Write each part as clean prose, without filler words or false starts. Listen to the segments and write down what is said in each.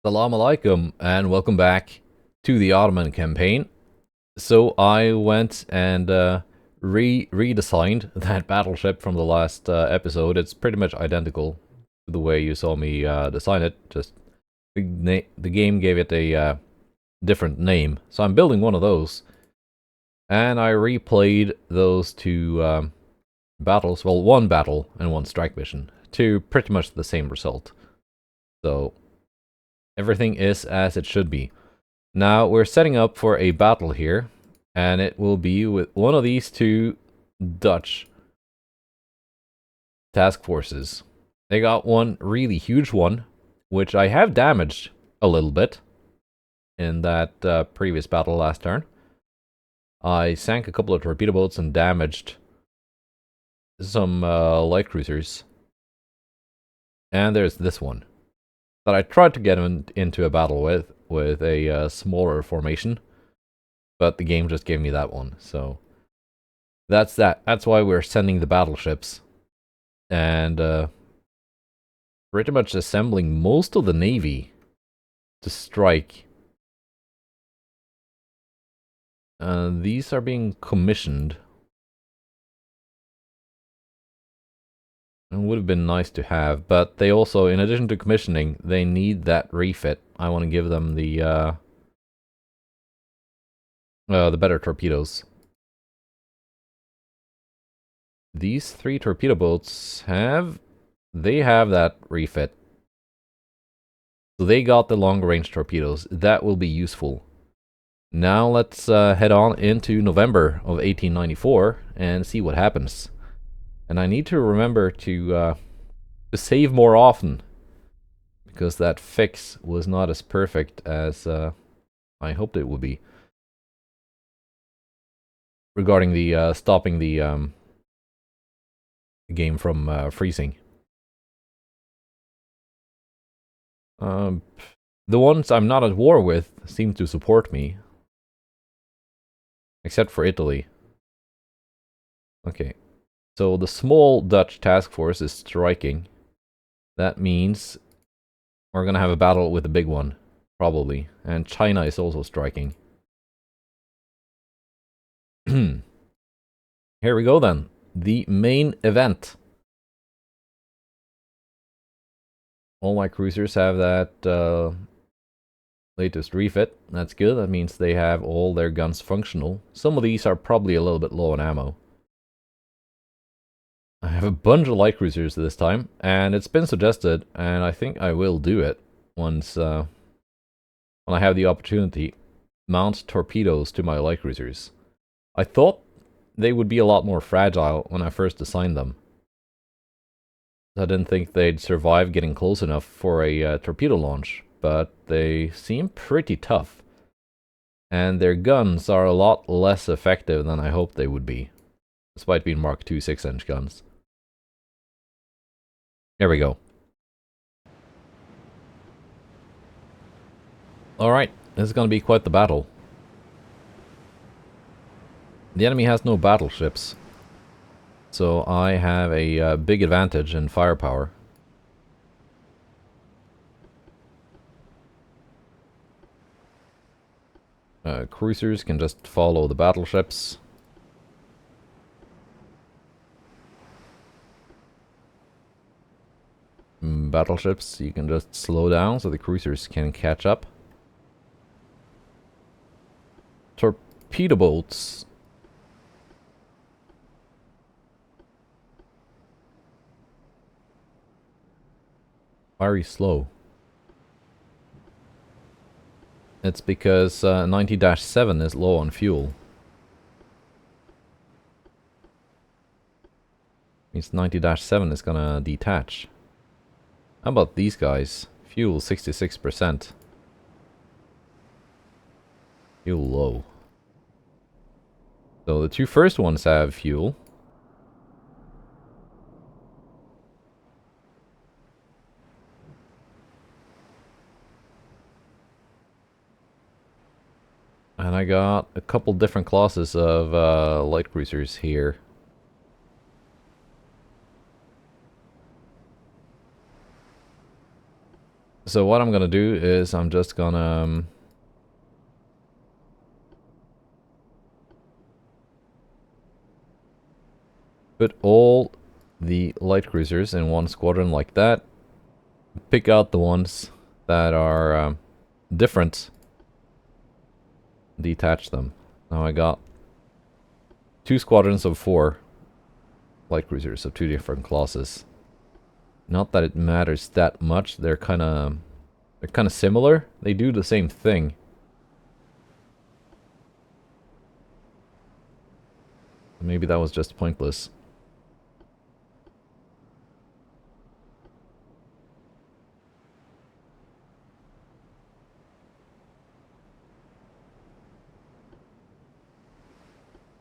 Salam alaikum and welcome back to the Ottoman campaign. So I went and redesigned that battleship from the last episode. It's pretty much identical to the way you saw me design it. Just the game gave it a different name. So I'm building one of those, and I replayed those two battles. Well, one battle and one strike mission to pretty much the same result. So everything is as it should be. Now we're setting up for a battle here, and it will be with one of these two Dutch task forces. They got one really huge one, which I have damaged a little bit in that previous battle last turn. I sank a couple of torpedo boats and damaged some light cruisers. And there's this one that I tried to get into a battle with a smaller formation, but the game just gave me that one. So that's that. That's why we're sending the battleships and pretty much assembling most of the navy to strike. These are being commissioned. It would have been nice to have, but they also, in addition to commissioning, they need that refit. I want to give them the better torpedoes. These three torpedo boats have that refit. So they got the longer range torpedoes. That will be useful. Now let's head on into November of 1894 and see what happens. And I need to remember to save more often, because that fix was not as perfect as I hoped it would be. Regarding the stopping the game from freezing. The ones I'm not at war with seem to support me. Except for Italy. Okay. So the small Dutch task force is striking. That means we're gonna have a battle with the big one. Probably. And China is also striking. Here we go then. The main event. All my cruisers have that latest refit. That's good. That means they have all their guns functional. Some of these are probably a little bit low on ammo. I have a bunch of light cruisers this time, and it's been suggested, and I think I will do it once when I have the opportunity, mount torpedoes to my light cruisers. I thought they would be a lot more fragile when I first designed them. I didn't think they'd survive getting close enough for a torpedo launch, but they seem pretty tough. And their guns are a lot less effective than I hoped they would be, despite being Mark II 6-inch guns. There we go. Alright, this is going to be quite the battle. The enemy has no battleships, so I have a big advantage in firepower. Cruisers can just follow the battleships. Battleships, you can just slow down so the cruisers can catch up. Torpedo boats. Very slow. It's because 90-7 is low on fuel. Means 90-7 is gonna detach. How about these guys? Fuel 66%. Fuel low. So the two first ones have fuel. And I got a couple different classes of light cruisers here. So what I'm gonna do is I'm just gonna put all the light cruisers in one squadron like that. Pick out the ones that are different. Detach them. Now I got 2 squadrons of 4 light cruisers of 2 different classes. Not that it matters that much. They're kind of similar. They do the same thing. Maybe that was just pointless.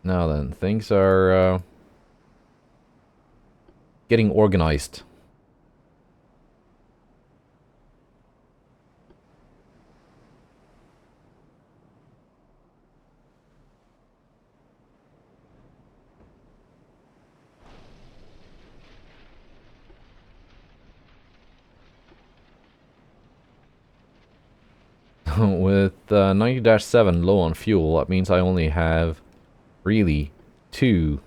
Now then, things are getting organized. With 90-7 low on fuel, that means I only have really 2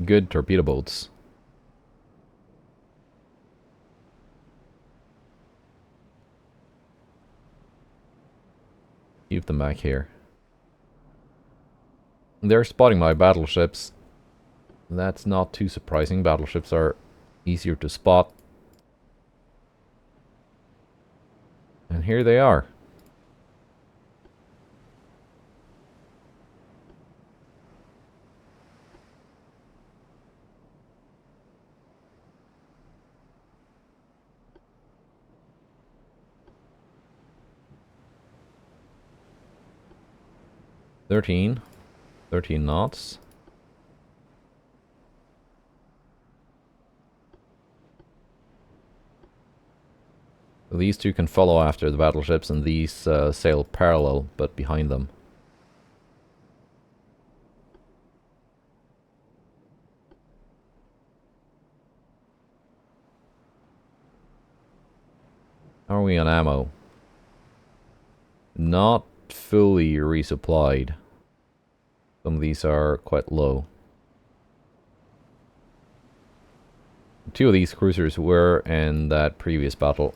good torpedo boats. Keep them back here. They're spotting my battleships. That's not too surprising. Battleships are easier to spot. And here they are. Thirteen knots. These 2 can follow after the battleships, and these sail parallel, but behind them. How are we on ammo? Not fully resupplied. Some of these are quite low. 2 of these cruisers were in that previous battle.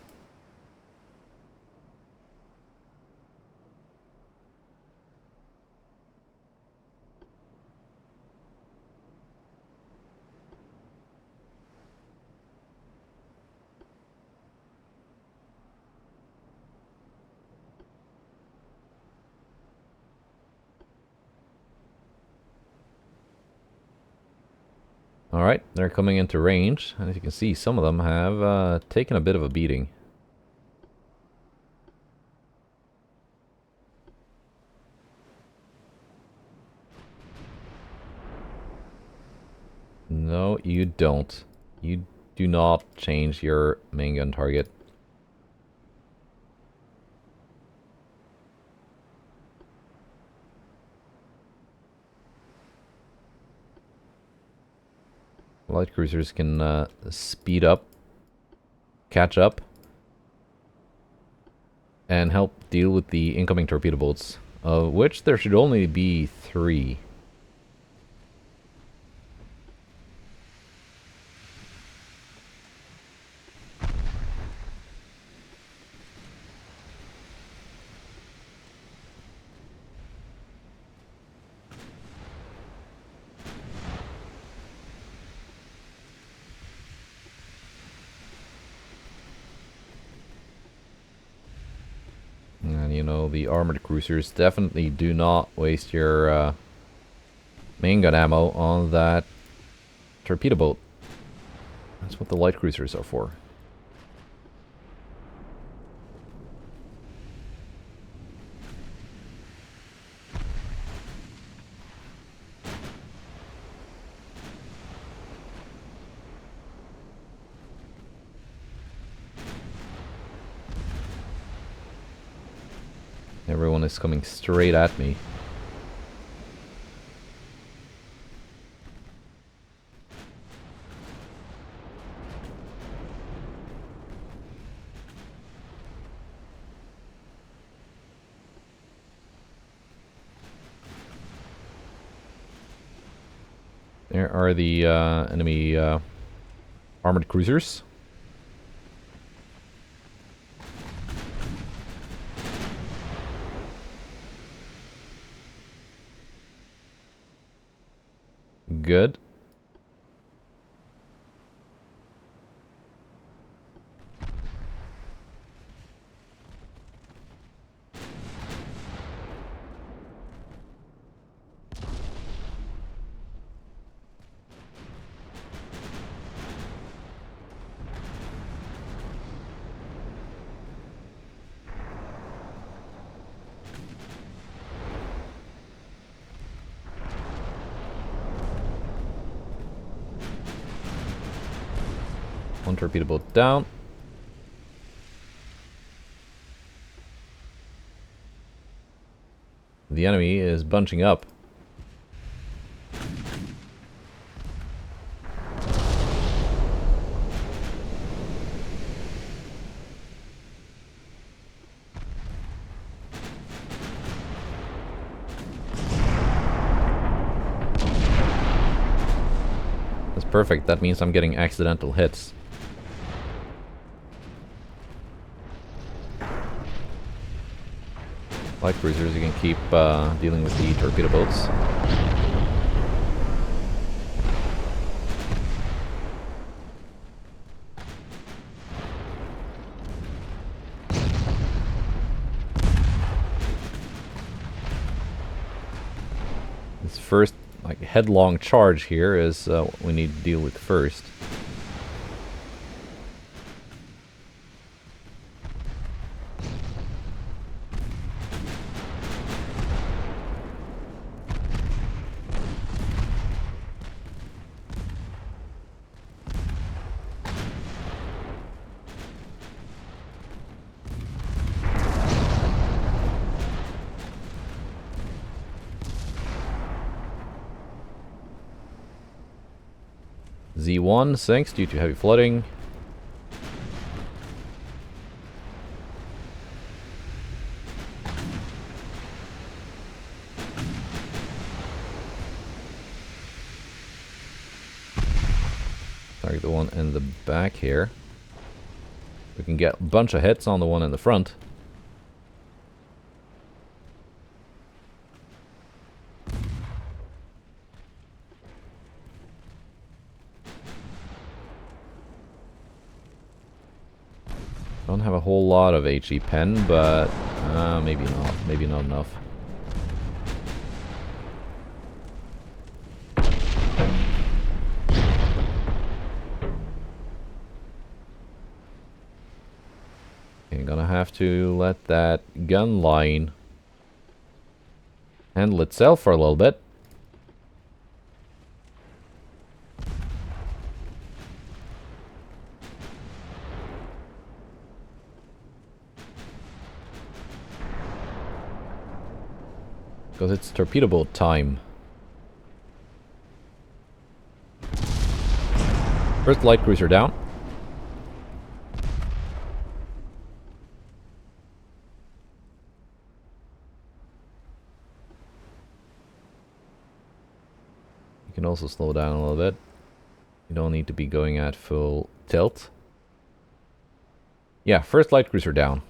Alright, they're coming into range, and as you can see, some of them have taken a bit of a beating. No, you don't. You do not change your main gun target. Light cruisers can speed up, catch up, and help deal with the incoming torpedo boats, of which there should only be 3. And you know, the armored cruisers definitely do not waste your main gun ammo on that torpedo boat. That's what the light cruisers are for. Everyone is coming straight at me. There are the enemy armored cruisers. Good. One torpedo boat down. The enemy is bunching up. That's perfect. That means I'm getting accidental hits. Light cruisers, you can keep dealing with the torpedo boats. This first, like, headlong charge here is what we need to deal with first. Z1 sinks due to heavy flooding. Target the one in the back here. We can get a bunch of hits on the one in the front. Don't have a whole lot of HE pen, but maybe not. Maybe not enough. I'm gonna have to let that gun line handle itself for a little bit. Because it's torpedo boat time. First light cruiser down. You can also slow down a little bit. You don't need to be going at full tilt. Yeah, first light cruiser down.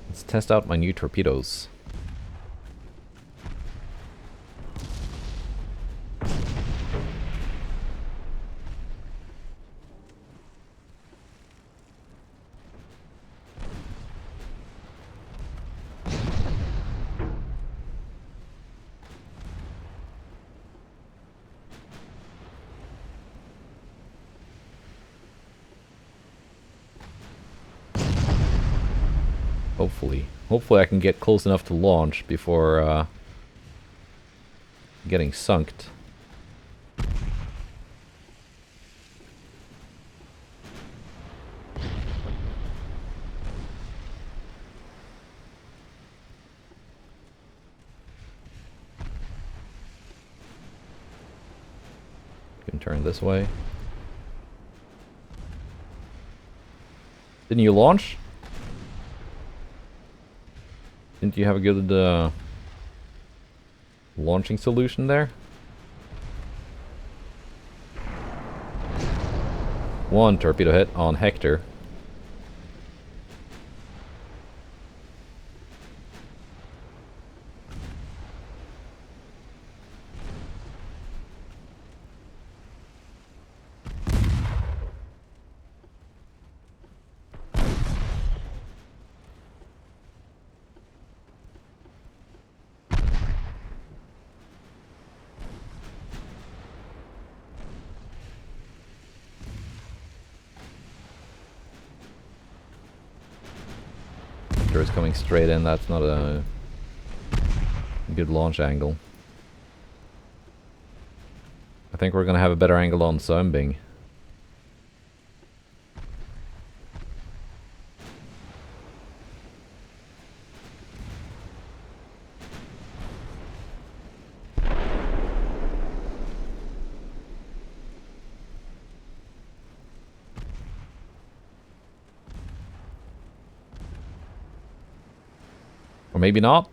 Let's test out my new torpedoes. Hopefully I can get close enough to launch before getting sunked. Can turn this way. Didn't you launch? Didn't you have a good launching solution there? One torpedo hit on Hector. Hector is coming straight in. That's not a good launch angle. I think we're gonna have a better angle on Sunbing. Or maybe not.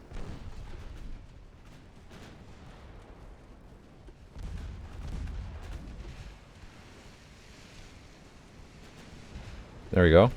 There we go.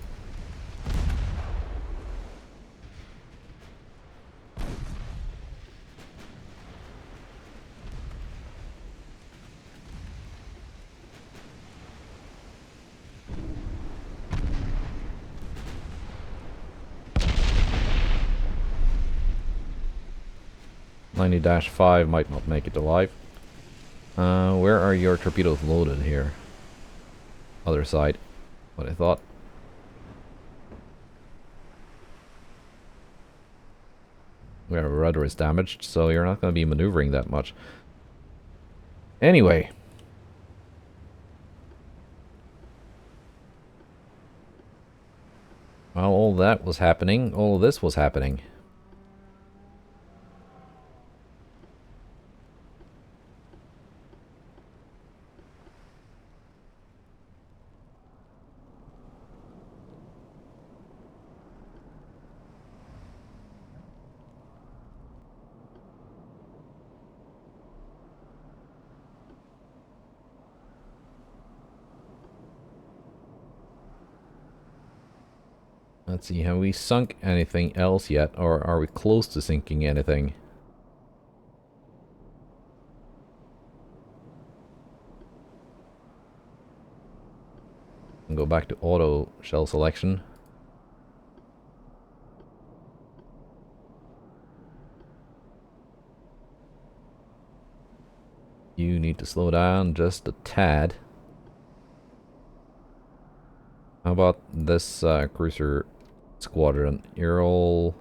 -5 might not make it alive. Where are your torpedoes loaded here? Other side. What I thought. Our rudder is damaged, so you're not going to be maneuvering that much. Anyway. While all that was happening, all this was happening. Let's see, have we sunk anything else yet, or are we close to sinking anything? And go back to auto shell selection. You need to slow down just a tad. How about this cruiser squadron? You're all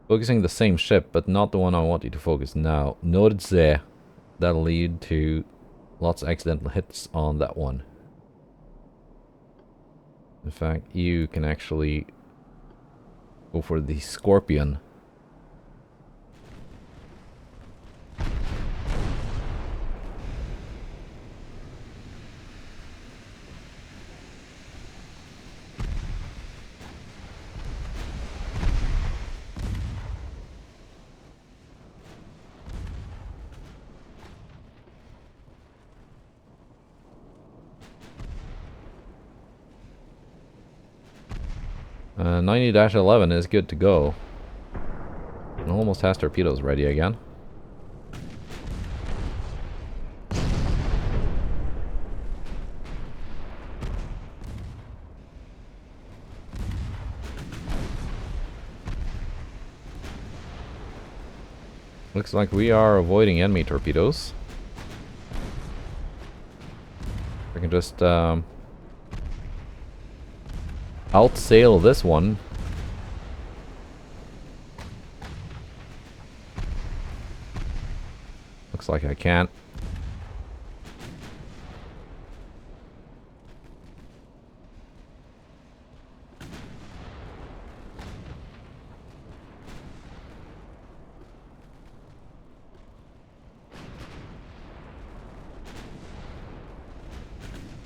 focusing the same ship, but not the one I want you to focus now. Noted there. That'll lead to lots of accidental hits on that one. In fact, you can actually go for the Scorpion. Uh, 90-11 is good to go. It almost has torpedoes ready again. Looks like we are avoiding enemy torpedoes. We can just outsail this one. Looks like I can't.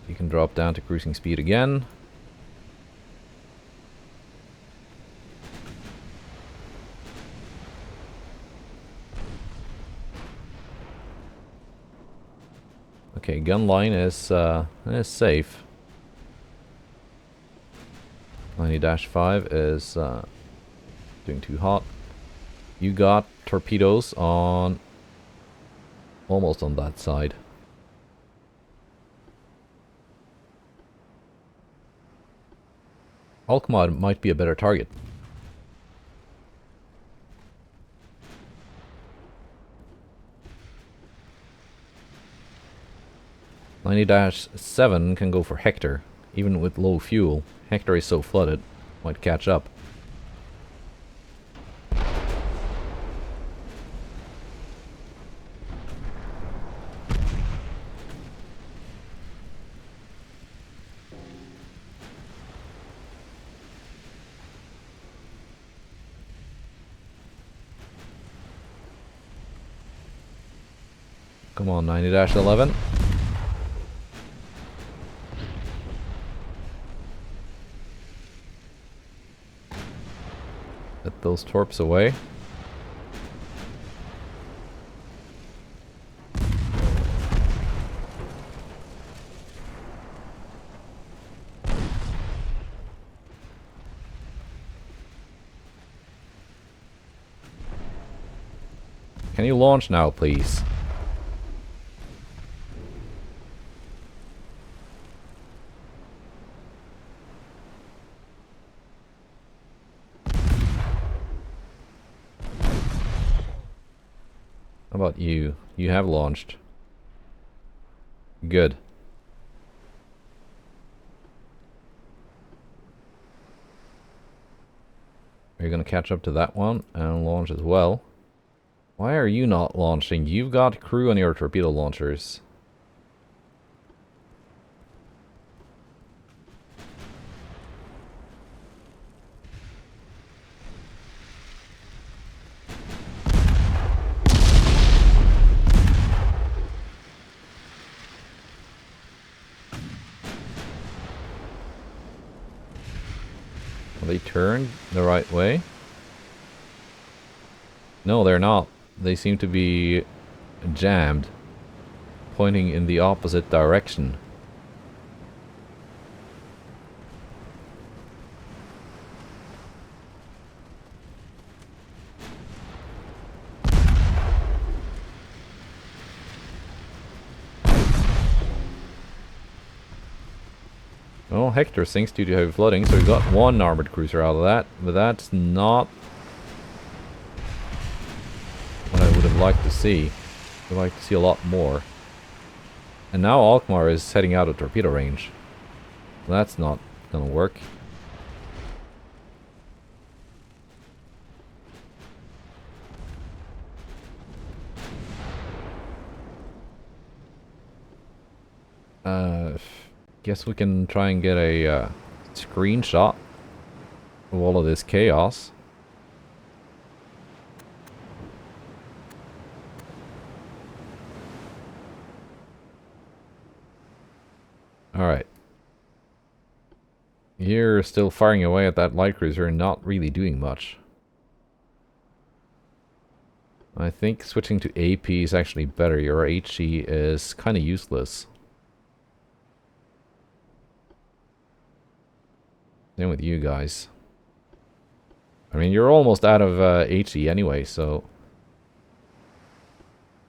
You can drop down to cruising speed again. Okay, gun line is safe. 90-5 is doing too hot. You got torpedoes on almost on that side. Alkmaar might be a better target. -7 can go for Hector, even with low fuel. Hector is so flooded, might catch up. Come on, 90-11. Get those torps away. Can you launch now, please? How about you? You have launched. Good. Are you gonna catch up to that one and launch as well? Why are you not launching? You've got crew on your torpedo launchers. Are they turned the right way? No, they're not. They seem to be jammed, pointing in the opposite direction. Well, Hector sinks due to heavy flooding, so we got one armored cruiser out of that, but that's not what I would have liked to see. I'd like to see a lot more. And now Alkmaar is heading out of torpedo range. That's not gonna work. Guess we can try and get a screenshot of all of this chaos. Alright. You're still firing away at that light cruiser and not really doing much. I think switching to AP is actually better. Your HE is kind of useless. Same with you guys. I mean, you're almost out of HE anyway, so...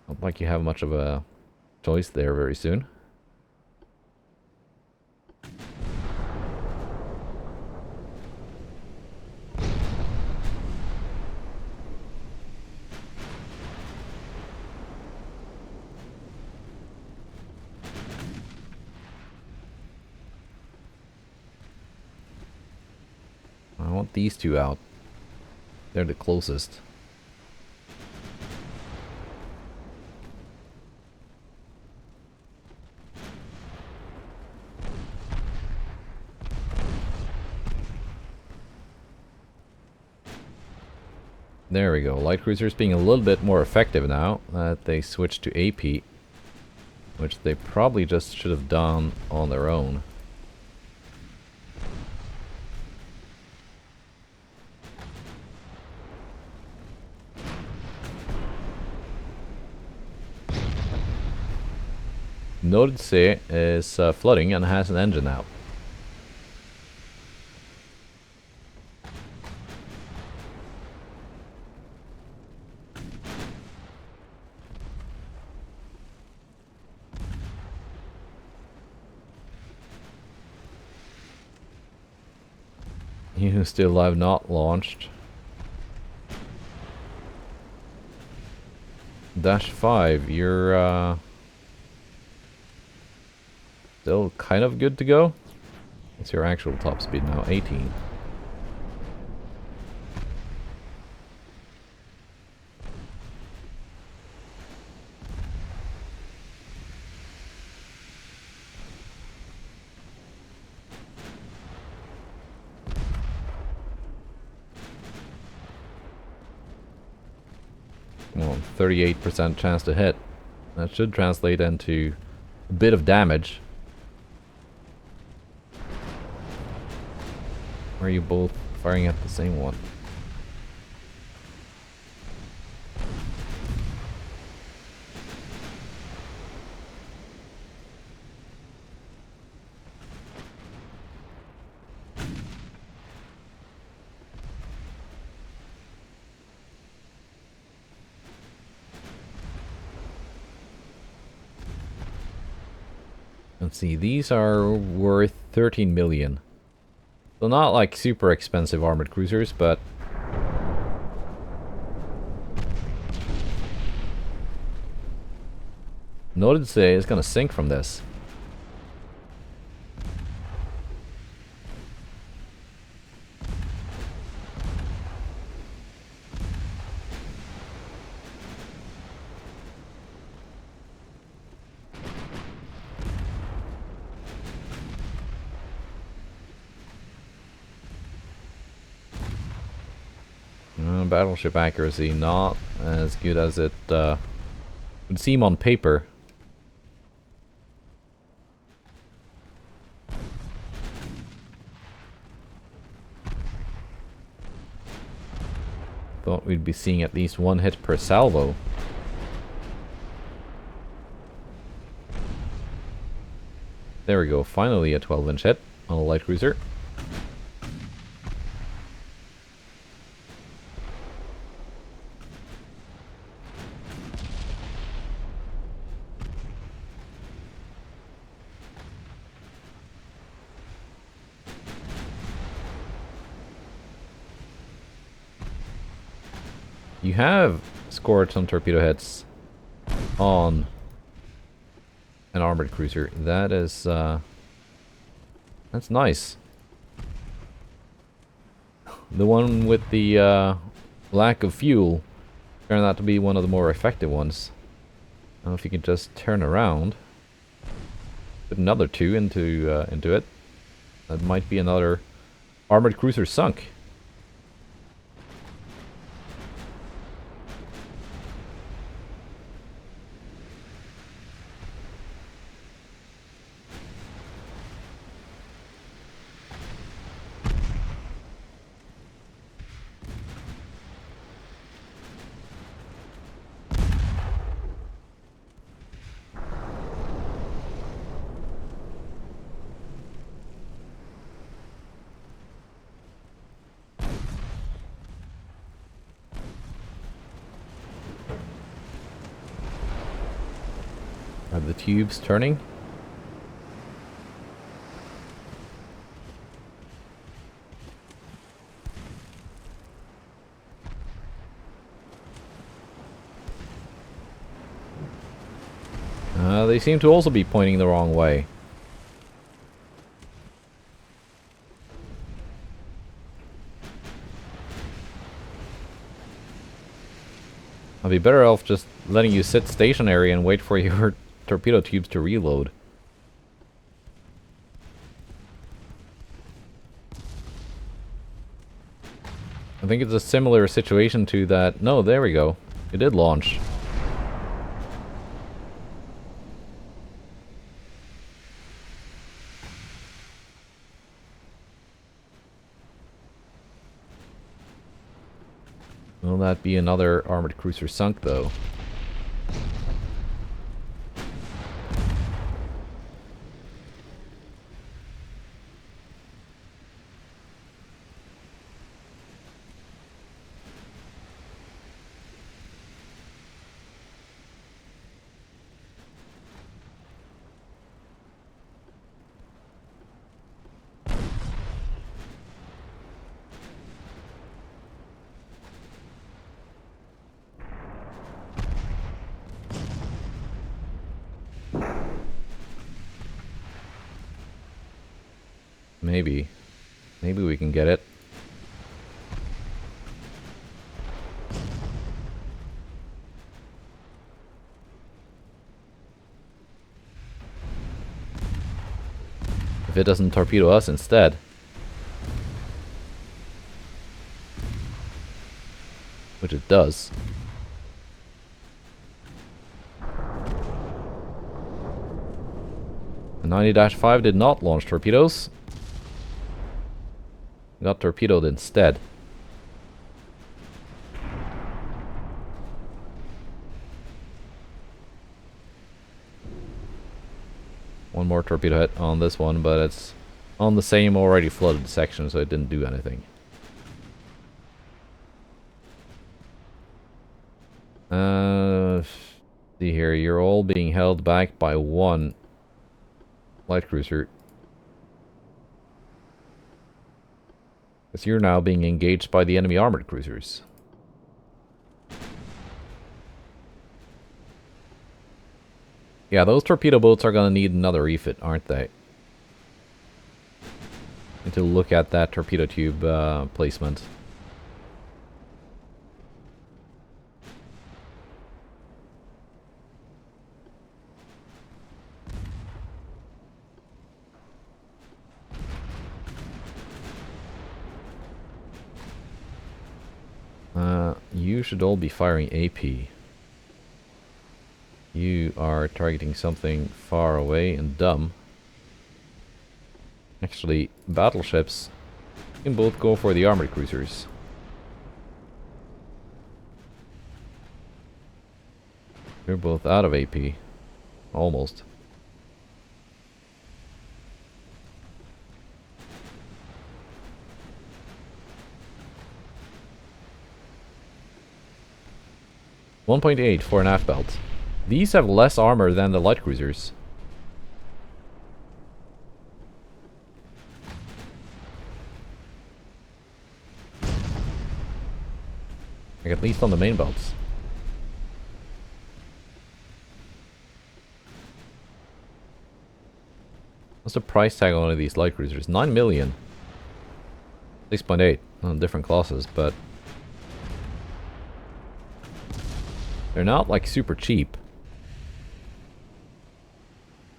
not like you have much of a choice there very soon. I want these two out. They're the closest. There we go. Light cruisers being a little bit more effective now that they switched to AP, which they probably just should have done on their own. Nordsee is flooding and has an engine out. You still have not launched. -5, you're still kind of good to go. What's your actual top speed now? 18. Well, 38% chance to hit. That should translate into a bit of damage. Or are you both firing at the same one? Let's see, these are worth 13 million. So not like super expensive armored cruisers, but Nordsee is gonna sink from this. Battleship accuracy not as good as it would seem on paper. Thought we'd be seeing at least one hit per salvo. There we go, finally a 12-inch hit on a light cruiser. You have scored some torpedo hits on an armored cruiser. That is, that's nice. The one with the lack of fuel turned out to be one of the more effective ones. I don't know if you can just turn around, put another 2 into it. That might be another armored cruiser sunk. Are the tubes turning? They seem to also be pointing the wrong way. I'd be better off just letting you sit stationary and wait for your torpedo tubes to reload. I think it's a similar situation to that. No, there we go. It did launch. Will that be another armored cruiser sunk, though? Maybe. Maybe we can get it. If it doesn't torpedo us instead. Which it does. The 90-5 did not launch torpedoes. Got torpedoed instead. One more torpedo hit on this one, but it's on the same already flooded section, so it didn't do anything. See here, you're all being held back by one light cruiser. Because you're now being engaged by the enemy armored cruisers. Yeah, those torpedo boats are gonna need another refit, aren't they? Need to look at that torpedo tube placement. You should all be firing AP. You are targeting something far away and dumb. Actually, battleships can both go for the armored cruisers. They're both out of AP. Almost. .8 for an aft belt. These have less armor than the light cruisers. Like at least on the main belts. What's the price tag on one of these light cruisers? 9 million. 6.8 on different classes, but they're not like super cheap.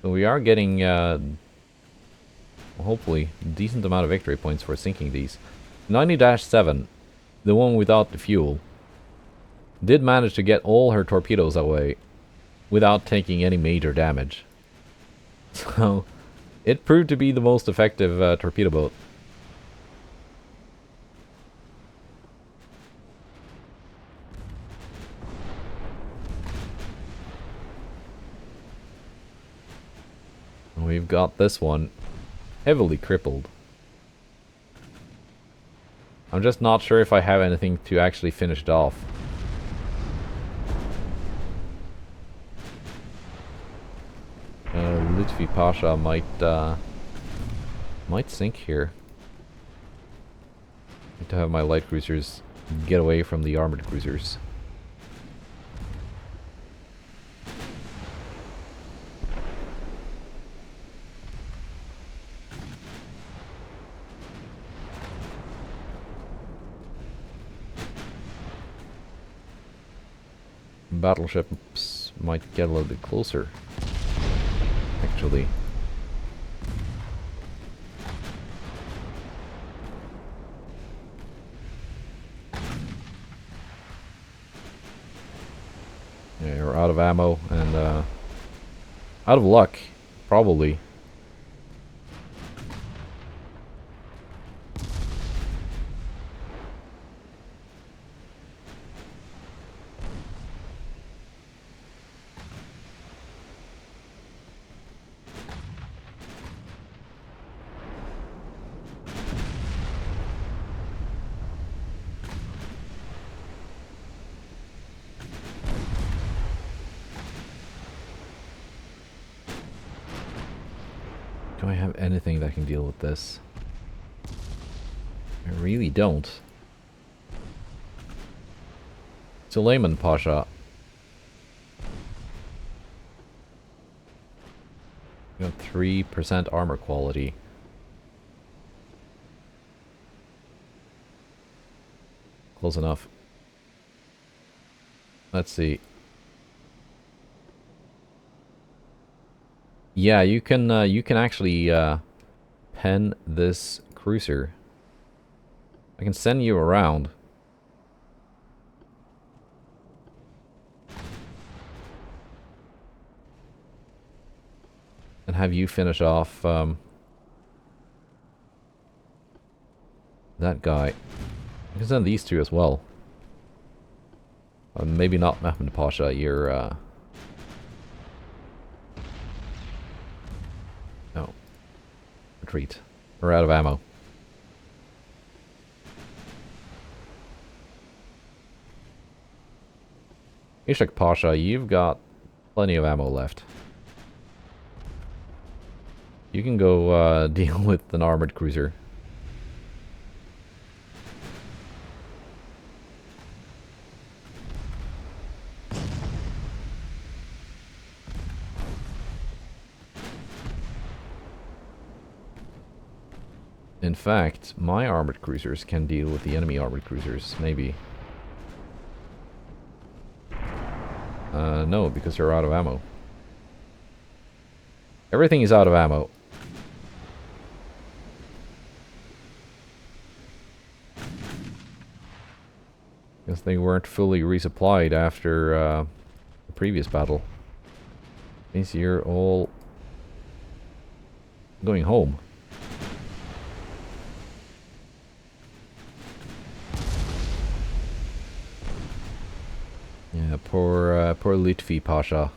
So we are getting hopefully a decent amount of victory points for sinking these. 90-7, the one without the fuel, did manage to get all her torpedoes away without taking any major damage. So it proved to be the most effective torpedo boat. We've got this one heavily crippled. I'm just not sure if I have anything to actually finish it off. Lutfi Pasha might sink here. Need to have my light cruisers get away from the armored cruisers. Battleships might get a little bit closer, actually. Yeah, we're out of ammo and out of luck, probably. Do I have anything that can deal with this? I really don't. Suleiman Pasha. You have 3% armor quality. close enough. Let's see. Yeah, you can actually pen this cruiser. I can send you around. And have you finish off that guy. You can send these two as well. Maybe not Mehmed Pasha, you're no. Retreat. We're out of ammo. Ishak Pasha, you've got plenty of ammo left. You can go deal with an armored cruiser. In fact, my armored cruisers can deal with the enemy armored cruisers, maybe. No, because they're out of ammo. Everything is out of ammo. Because they weren't fully resupplied after the previous battle. Means you're all going home. Yeah, poor Lutfi Pasha.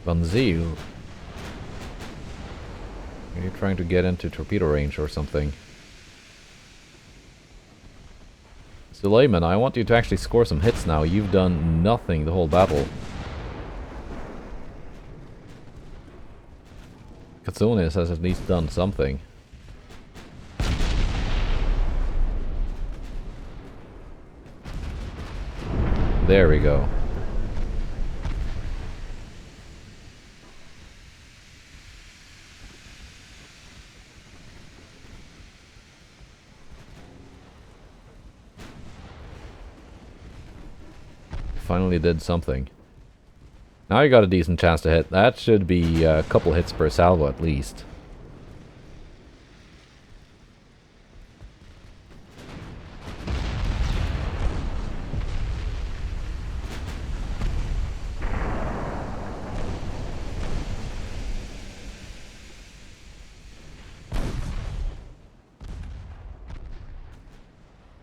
Banzil. Are you trying to get into torpedo range or something? Suleiman, I want you to actually score some hits now. You've done nothing the whole battle. Katsunis has at least done something. There we go. Finally did something. Now you got a decent chance to hit. That should be a couple hits per salvo at least.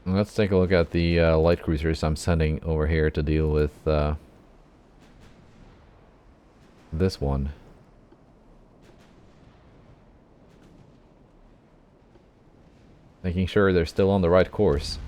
Let's take a look at the light cruisers I'm sending over here to deal with this one. Making sure they're still on the right course.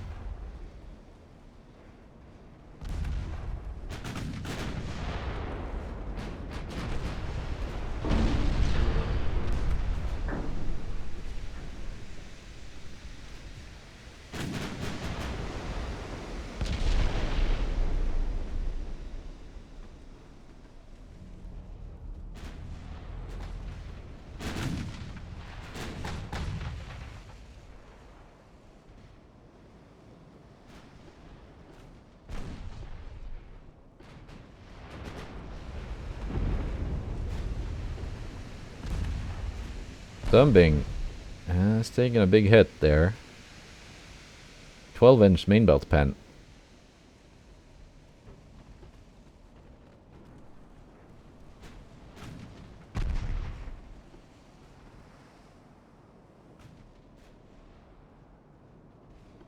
Dumbing. It's taking a big hit there. 12-inch main belt pen.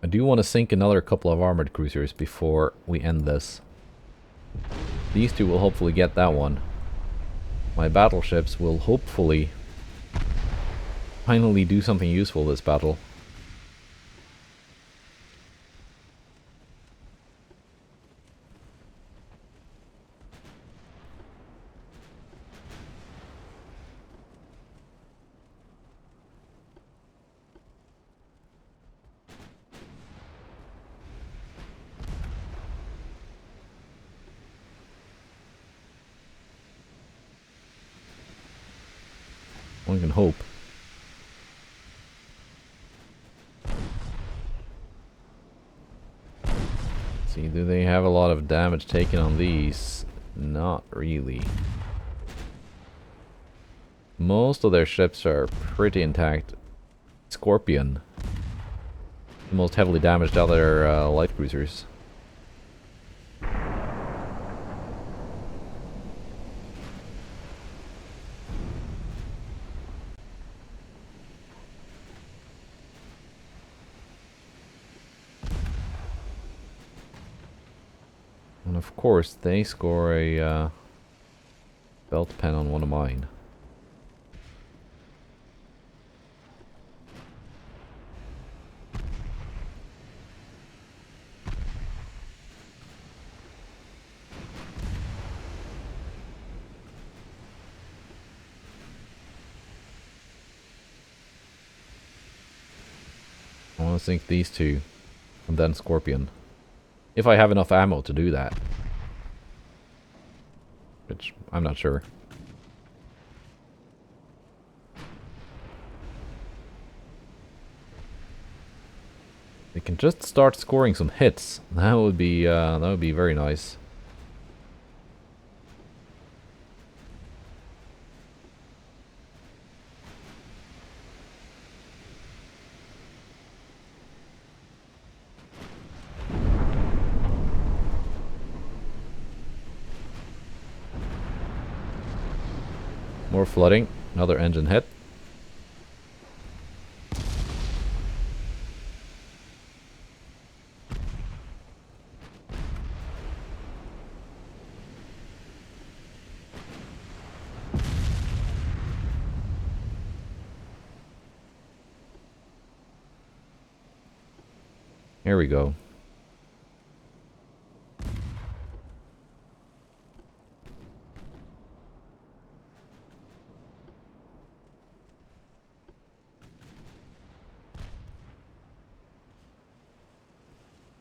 I do want to sink another couple of armored cruisers before we end this. These two will hopefully get that one. My battleships will hopefully finally do something useful this battle. One can hope. See, do they have a lot of damage taken on these? Not really. Most of their ships are pretty intact. Scorpion, the most heavily damaged out of their light cruisers. And of course, they score a belt pen on one of mine. I want to sink these two, and then Scorpion. If I have enough ammo to do that. Which, I'm not sure. They can just start scoring some hits. That would be very nice. More flooding. Another engine hit. Here we go.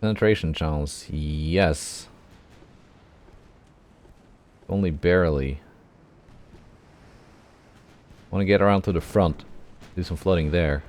Penetration chance, yes. Only barely. Want to get around to the front. Do some flooding there.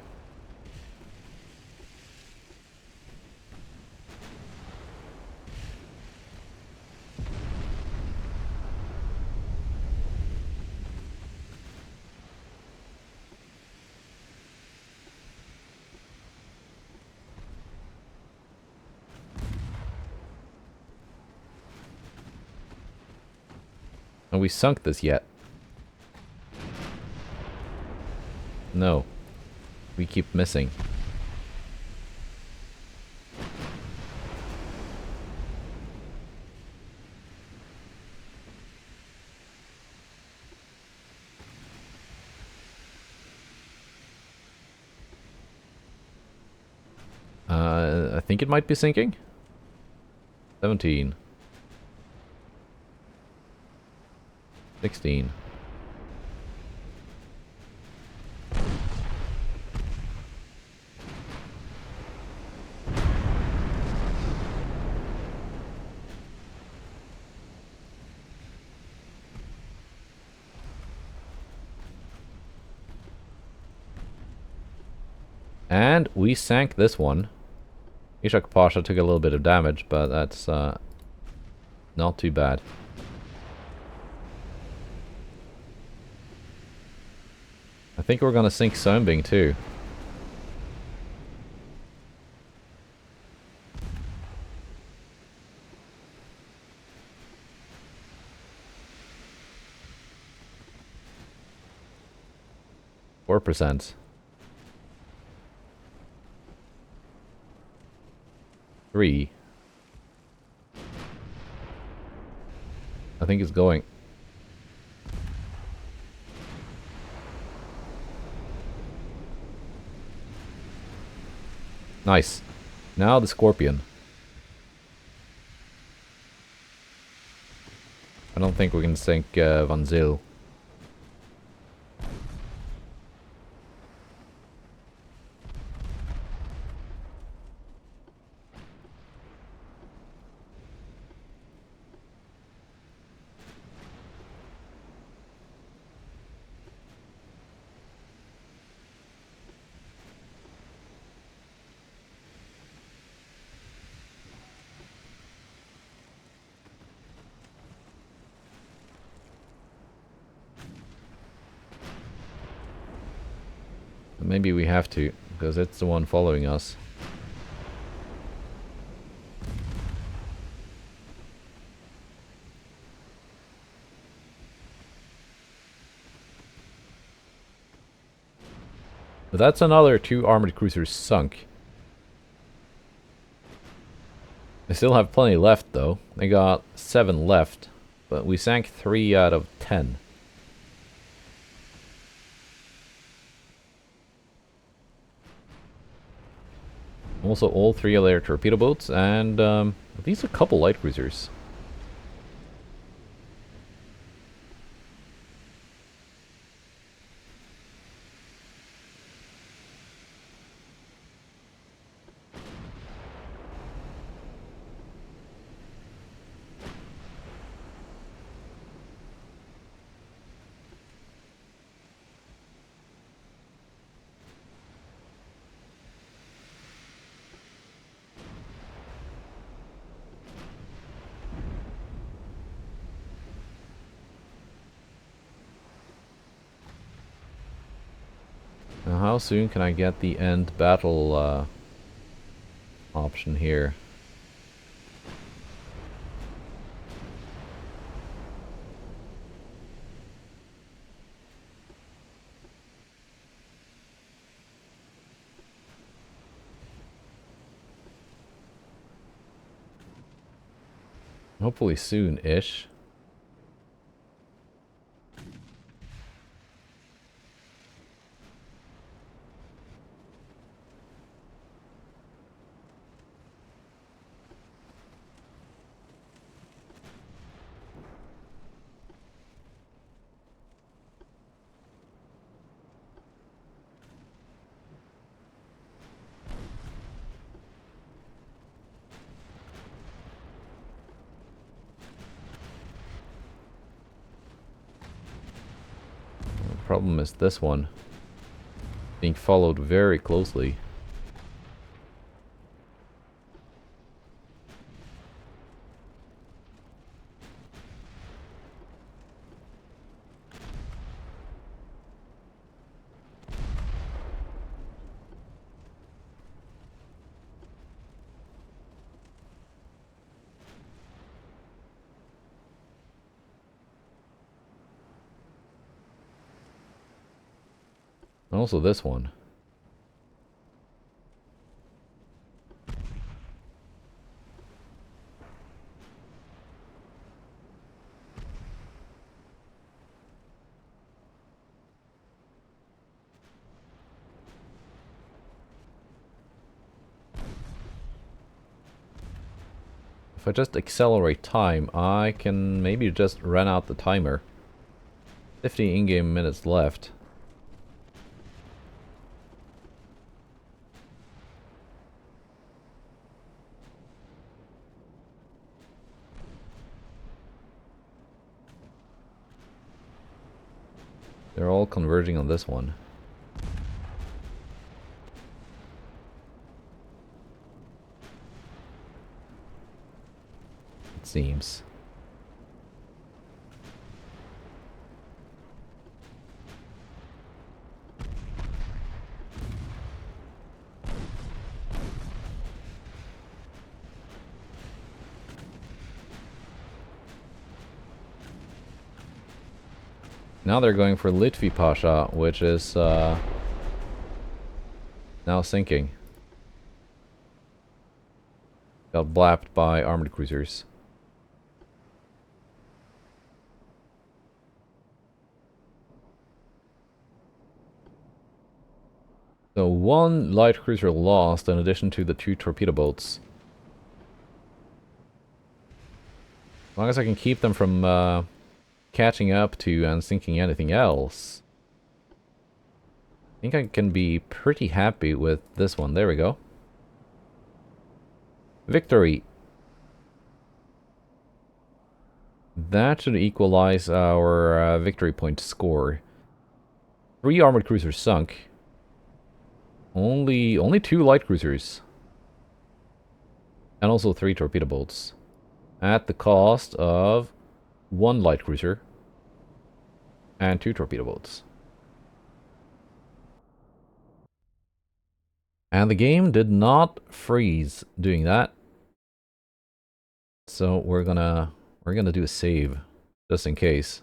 Have we sunk this yet? No. We keep missing. I think it might be sinking. 17. 16. And we sank this one. Ishak Pasha took a little bit of damage, but that's not too bad. I think we're gonna sink Sombing too. %. 3. I think it's going. Nice. Now the Scorpion. I don't think we can sink Van Zyl. Maybe we have to, because it's the one following us. But that's another 2 armored cruisers sunk. They still have plenty left though. They got 7 left, but we sank 3 out of 10. Also, all 3 of their torpedo boats, and at least a couple light cruisers. Now, how soon can I get the end battle option here? Hopefully soon-ish. Problem is this one being followed very closely. And also this one. If I just accelerate time, I can maybe just run out the timer. 50 in-game minutes left. They're all converging on this one. It seems. Now they're going for Lütfi Pasha, which is now sinking. Got blapped by armored cruisers. So one light cruiser lost in addition to the 2 torpedo boats. As long as I can keep them from catching up to and sinking anything else, I think I can be pretty happy with this one. There we go. Victory. That should equalize our victory point score. 3 armored cruisers sunk. Only 2 light cruisers. And also 3 torpedo boats. At the cost of 1 light cruiser. And 2 torpedo boats. And the game did not freeze doing that. So we're gonna do a save. Just in case.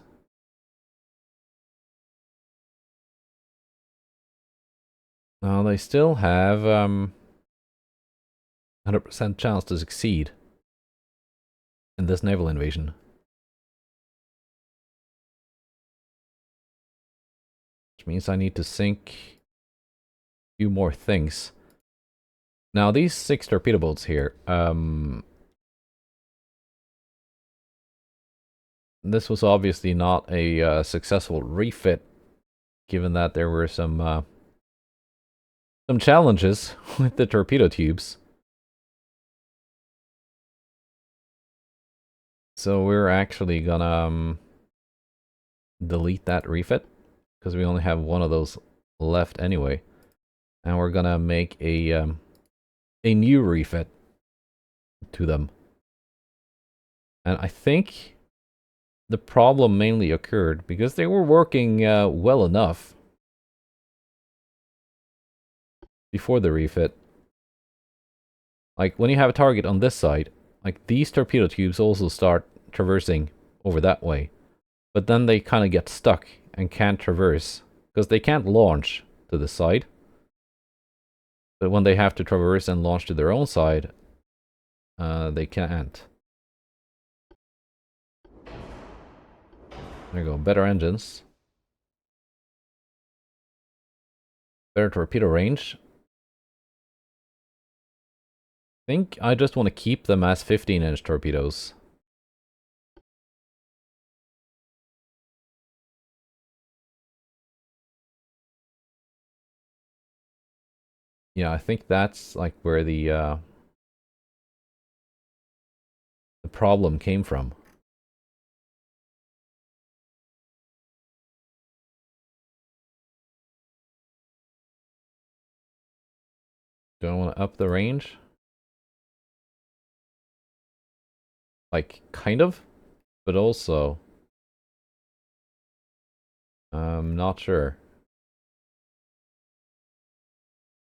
Now they still have 100% chance to succeed in this naval invasion. Which means I need to sink a few more things. Now these 6 torpedo boats here, this was obviously not a successful refit, given that there were some challenges with the torpedo tubes. So we're actually gonna delete that refit, because we only have one of those left anyway. And we're gonna make a new refit to them. And I think the problem mainly occurred because they were working well enough before the refit. Like, when you have a target on this side, like, these torpedo tubes also start traversing over that way. But then they kind of get stuck and can't traverse, because they can't launch to the side. But when they have to traverse and launch to their own side, they can't. There you go, better engines. Better torpedo range. I think I just want to keep them as 15-inch torpedoes. Yeah, I think that's like where the problem came from. Do I want to up the range? Like, kind of, but also, I'm not sure.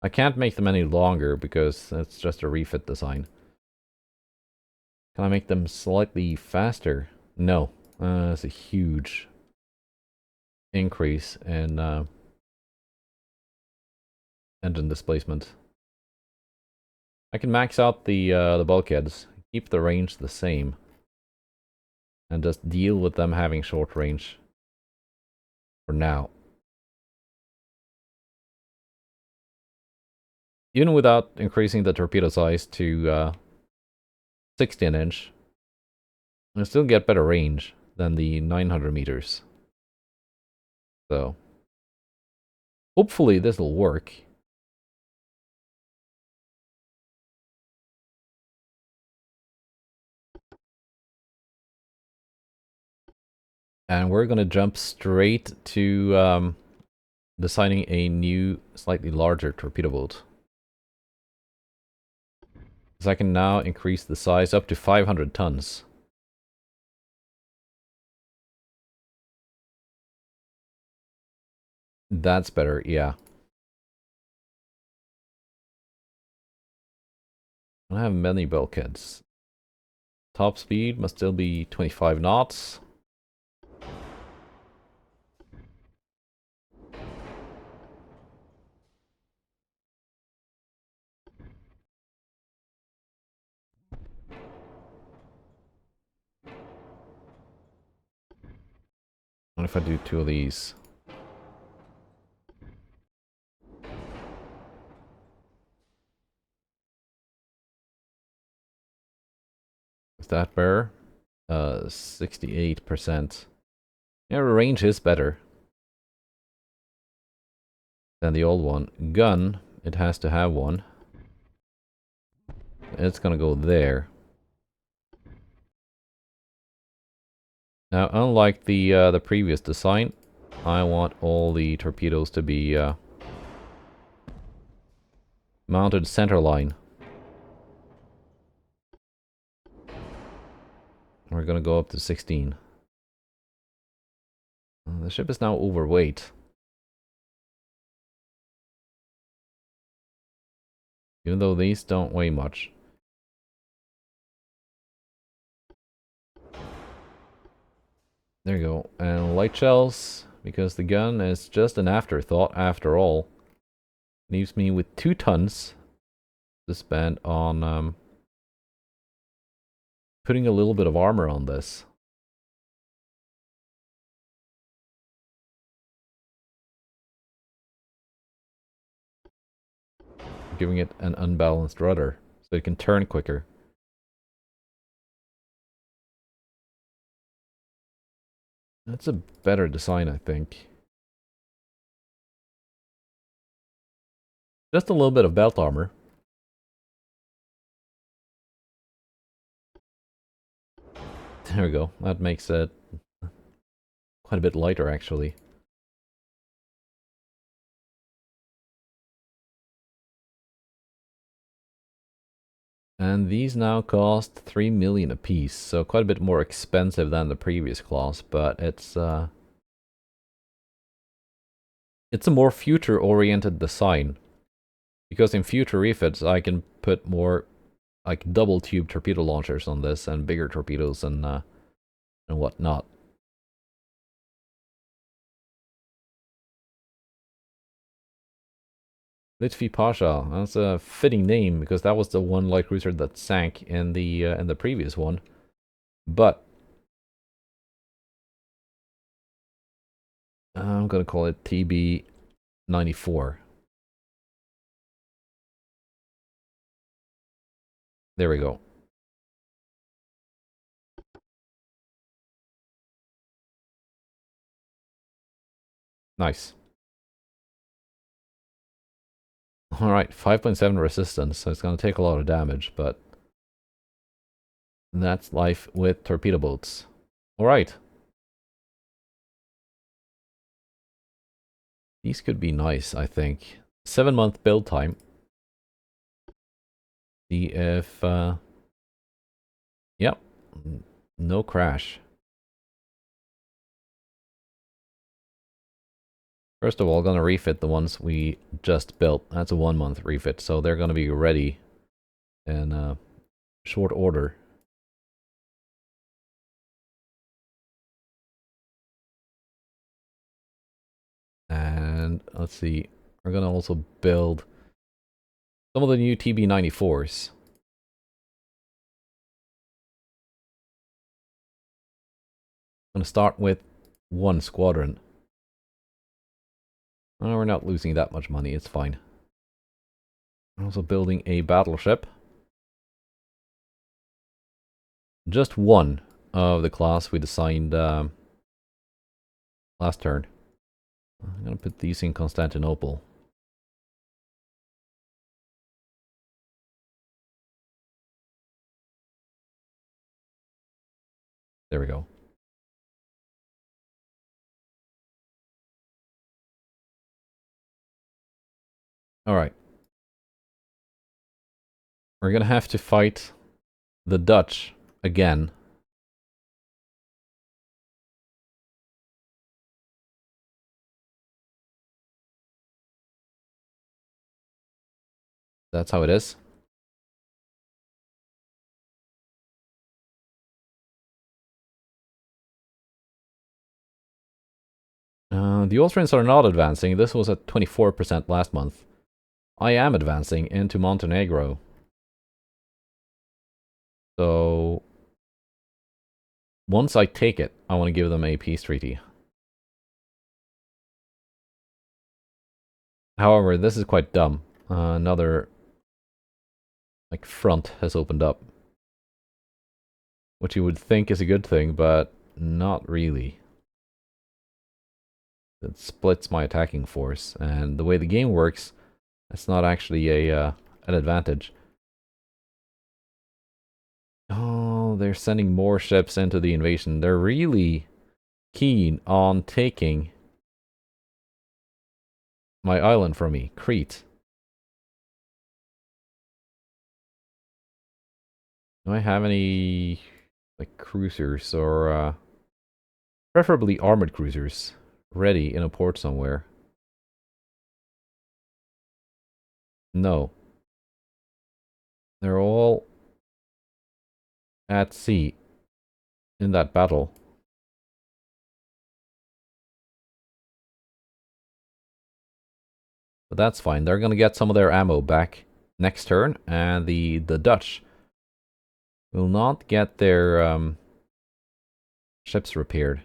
I can't make them any longer because it's just a refit design. Can I make them slightly faster? No. It's a huge increase in engine displacement. I can max out the bulkheads, keep the range the same, and just deal with them having short range for now. Even without increasing the torpedo size to 16-inch, I still get better range than the 900 meters. So, hopefully this will work. And we're gonna jump straight to designing a new, slightly larger torpedo boat. Because I can now increase the size up to 500 tons. That's better, yeah. I don't have many bulkheads. Top speed must still be 25 knots. What if I do 2 of these? that better? 68%. Yeah, range is better than the old one. Gun, it has to have one. It's gonna go there. Now, unlike the previous design, I want all the torpedoes to be mounted center line. We're gonna go up to 16. The ship is now overweight. Even though these don't weigh much. There you go. And light shells, because the gun is just an afterthought after all. Leaves me with 2 tons to spend on putting a little bit of armor on this. Giving it an unbalanced rudder so it can turn quicker. That's a better design, I think. Just a little bit of belt armor. There we go. That makes it quite a bit lighter, actually. And these now cost 3 million apiece, so quite a bit more expensive than the previous class, but it's a more future-oriented design. Because in future refits, I can put more, like, double-tube torpedo launchers on this, and bigger torpedoes and whatnot. Lutfi Pasha, that's a fitting name, because that was the one light cruiser that sank in the previous one. But I'm gonna call it TB-94. There we go. Nice. Alright, 5.7 resistance, so it's gonna take a lot of damage, but that's life with torpedo boats. Alright. These could be nice, I think. 7-month build time. See if... Yep. No crash. First of all, gonna refit the ones we just built. That's a 1-month refit, so they're gonna be ready in short order. And let's see, we're gonna also build some of the new TB-94s. I'm gonna start with 1 squadron. Oh, we're not losing that much money, it's fine. I'm also building a battleship. Just one of the class we designed last turn. I'm gonna put these in Constantinople. There we go. Alright. We're gonna have to fight the Dutch again. That's how it is. The Austrians are not advancing. This was at 24% last month. I am advancing into Montenegro. So, once I take it, I want to give them a peace treaty. However, this is quite dumb. Another, like, front has opened up. which you would think is a good thing, but not really. It splits my attacking force, and the way the game works, that's not actually an advantage. Oh, they're sending more ships into the invasion. They're really keen on taking my island from me, Crete. Do I have any, like, cruisers or, preferably armored cruisers ready in a port somewhere? No. They're all at sea in that battle. But that's fine. They're gonna get some of their ammo back next turn, and the Dutch will not get their ships repaired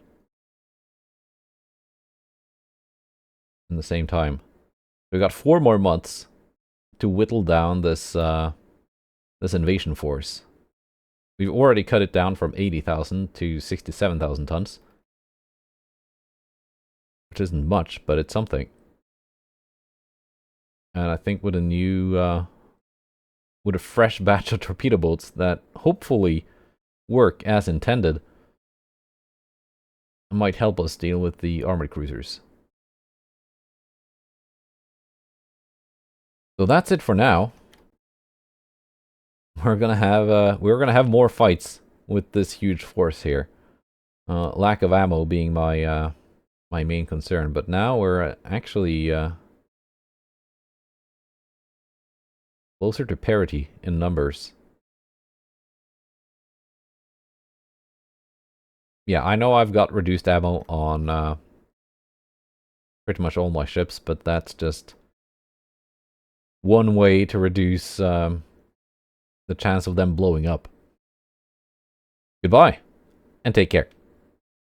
in the same time. We've got 4 more months to whittle down this this invasion force. We've already cut it down from 80,000 to 67,000 tons. Which isn't much, but it's something. And I think with a new, with a fresh batch of torpedo boats that hopefully work as intended, might help us deal with the armored cruisers. So that's it for now. We're gonna have more fights with this huge force here. Lack of ammo being my my main concern, but now we're actually closer to parity in numbers. Yeah, I know I've got reduced ammo on pretty much all my ships, but that's just one way to reduce the chance of them blowing up. Goodbye, and take care.